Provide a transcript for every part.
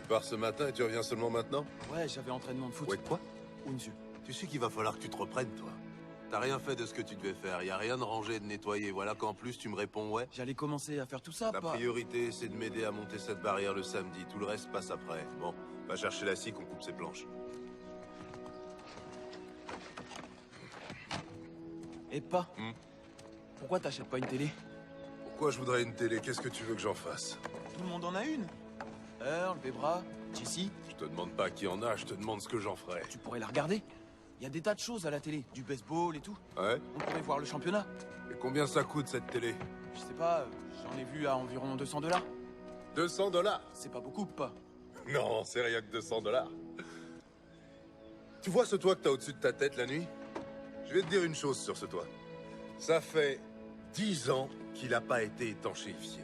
pars ce matin et tu reviens seulement maintenant? Ouais, j'avais entraînement de foot. Ouais, quoi? Oui, monsieur. Tu sais qu'il va falloir que tu te reprennes, toi. T'as rien fait de ce que tu devais faire, y a rien de rangé et de nettoyer. Voilà qu'en plus tu me réponds ouais. J'allais commencer à faire tout ça, La priorité, c'est de m'aider à monter cette barrière le samedi. Tout le reste passe après. Bon, va chercher la scie qu'on coupe ses planches. Et pas. Pourquoi t'achètes pas une télé? Pourquoi je voudrais une télé? Qu'est-ce que tu veux que j'en fasse? Tout le monde en a une. Earl, Bebra, Jessie. Je te demande pas qui en a, je te demande ce que j'en ferais. Tu pourrais la regarder. Il y a des tas de choses à la télé, du baseball et tout. Ouais? On pourrait voir le championnat. Et combien ça coûte cette télé? Je sais pas, j'en ai vu à environ 200 $. 200 $? C'est pas beaucoup, pas. Non, c'est rien que 200 $. Tu vois ce toit que t'as au-dessus de ta tête la nuit? Je vais te dire une chose sur ce toit. Ça fait 10 ans qu'il n'a pas été étanchéifié.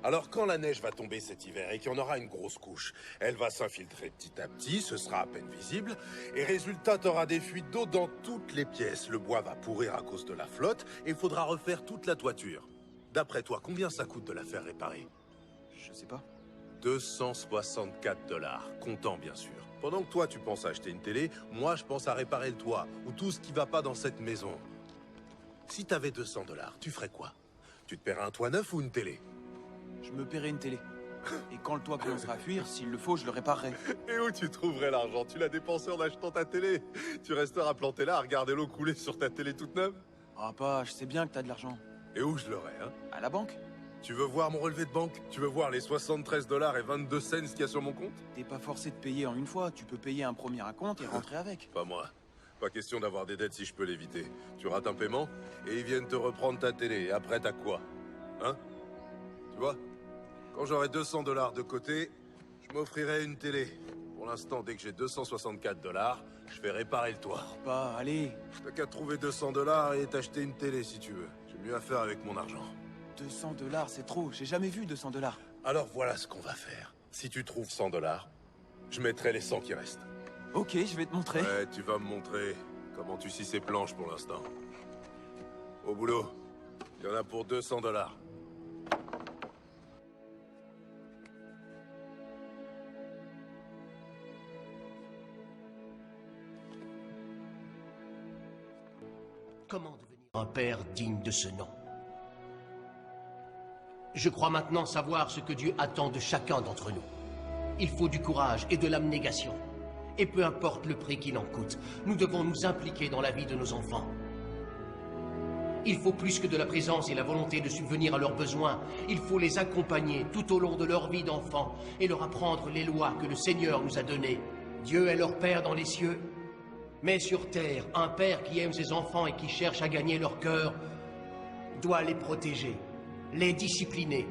Alors quand la neige va tomber cet hiver et qu'il y en aura une grosse couche, elle va s'infiltrer petit à petit, ce sera à peine visible, et résultat, t'auras des fuites d'eau dans toutes les pièces. Le bois va pourrir à cause de la flotte, et il faudra refaire toute la toiture. D'après toi, combien ça coûte de la faire réparer? Je sais pas. 264 $, comptant bien sûr. Pendant que toi tu penses à acheter une télé, moi je pense à réparer le toit, ou tout ce qui va pas dans cette maison. Si t'avais 200 $, tu ferais quoi? Tu te paierais un toit neuf ou une télé? Je me paierai une télé. Et quand le toit commencera à fuir, s'il le faut, je le réparerai. Et où tu trouverais l'argent? Tu l'as dépensé en achetant ta télé. Tu resteras planté là à regarder l'eau couler sur ta télé toute neuve? Ah pas, je sais bien que t'as de l'argent. Et où je l'aurais, hein? À la banque? Tu veux voir mon relevé de banque? Tu veux voir les 73 $ et 22 cents qu'il y a sur mon compte? T'es pas forcé de payer en une fois, tu peux payer un premier acompte et rentrer avec. Pas moi. Pas question d'avoir des dettes si je peux l'éviter. Tu rates un paiement, et ils viennent te reprendre ta télé, et après t'as quoi? Hein? Tu vois? Quand j'aurai 200 $ de côté, je m'offrirai une télé. Pour l'instant, dès que j'ai 264 $, je vais réparer le toit. Pas, allez. T'as qu'à trouver 200 $ et t'acheter une télé si tu veux. J'ai mieux à faire avec mon argent. 200 $, c'est trop, j'ai jamais vu 200 $. Alors voilà ce qu'on va faire. Si tu trouves 100 $, je mettrai les 100 qui restent. Ok, je vais te montrer. Ouais, tu vas me montrer comment tu scies ces planches pour l'instant. Au boulot. Il y en a pour 200 $. Comment devenir un père digne de ce nom? Je crois maintenant savoir ce que Dieu attend de chacun d'entre nous. Il faut du courage et de l'abnégation. Et peu importe le prix qu'il en coûte, nous devons nous impliquer dans la vie de nos enfants. Il faut plus que de la présence et la volonté de subvenir à leurs besoins. Il faut les accompagner tout au long de leur vie d'enfant et leur apprendre les lois que le Seigneur nous a données. Dieu est leur Père dans les cieux. Mais sur terre, un père qui aime ses enfants et qui cherche à gagner leur cœur doit les protéger, les discipliner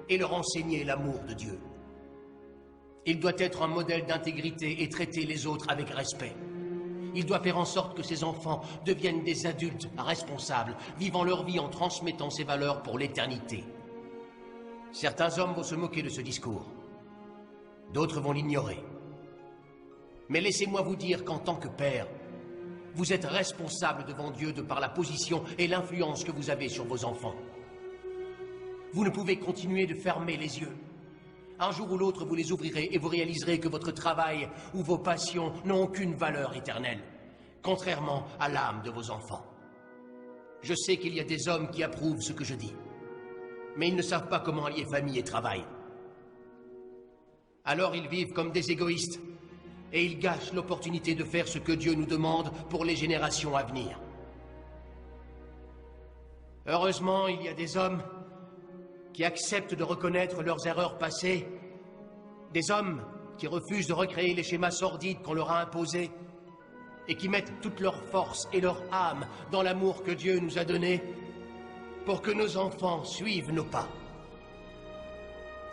et leur enseigner l'amour de Dieu. Il doit être un modèle d'intégrité et traiter les autres avec respect. Il doit faire en sorte que ses enfants deviennent des adultes responsables, vivant leur vie en transmettant ces valeurs pour l'éternité. Certains hommes vont se moquer de ce discours. D'autres vont l'ignorer. Mais laissez-moi vous dire qu'en tant que père, vous êtes responsable devant Dieu de par la position et l'influence que vous avez sur vos enfants. Vous ne pouvez continuer de fermer les yeux. Un jour ou l'autre, vous les ouvrirez et vous réaliserez que votre travail ou vos passions n'ont aucune valeur éternelle, contrairement à l'âme de vos enfants. Je sais qu'il y a des hommes qui approuvent ce que je dis, mais ils ne savent pas comment allier famille et travail. Alors ils vivent comme des égoïstes, et ils gâchent l'opportunité de faire ce que Dieu nous demande pour les générations à venir. Heureusement, il y a des hommes qui acceptent de reconnaître leurs erreurs passées, des hommes qui refusent de recréer les schémas sordides qu'on leur a imposés et qui mettent toute leur force et leur âme dans l'amour que Dieu nous a donné pour que nos enfants suivent nos pas.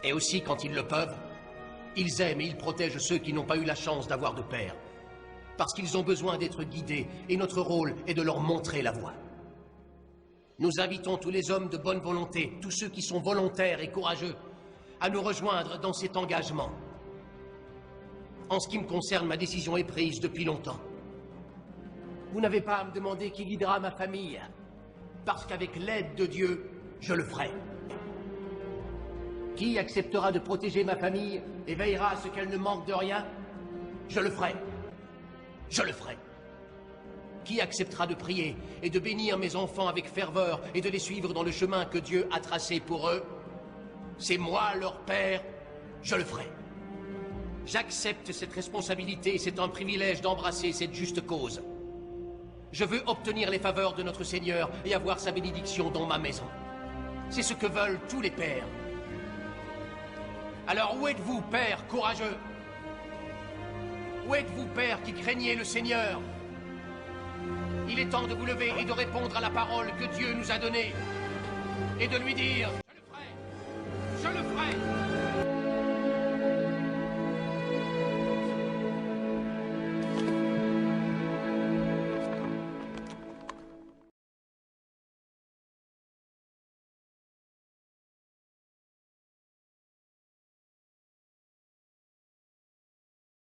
Et aussi, quand ils le peuvent, ils aiment et ils protègent ceux qui n'ont pas eu la chance d'avoir de père, parce qu'ils ont besoin d'être guidés et notre rôle est de leur montrer la voie. Nous invitons tous les hommes de bonne volonté, tous ceux qui sont volontaires et courageux, à nous rejoindre dans cet engagement. En ce qui me concerne, ma décision est prise depuis longtemps. Vous n'avez pas à me demander qui guidera ma famille, parce qu'avec l'aide de Dieu, je le ferai. Qui acceptera de protéger ma famille et veillera à ce qu'elle ne manque de rien? Je le ferai. Je le ferai. Qui acceptera de prier et de bénir mes enfants avec ferveur et de les suivre dans le chemin que Dieu a tracé pour eux? C'est moi, leur père. Je le ferai. J'accepte cette responsabilité et c'est un privilège d'embrasser cette juste cause. Je veux obtenir les faveurs de notre Seigneur et avoir sa bénédiction dans ma maison. C'est ce que veulent tous les pères. Alors où êtes-vous, père courageux? Où êtes-vous, père qui craignez le Seigneur? Il est temps de vous lever et de répondre à la parole que Dieu nous a donnée. Et de lui dire...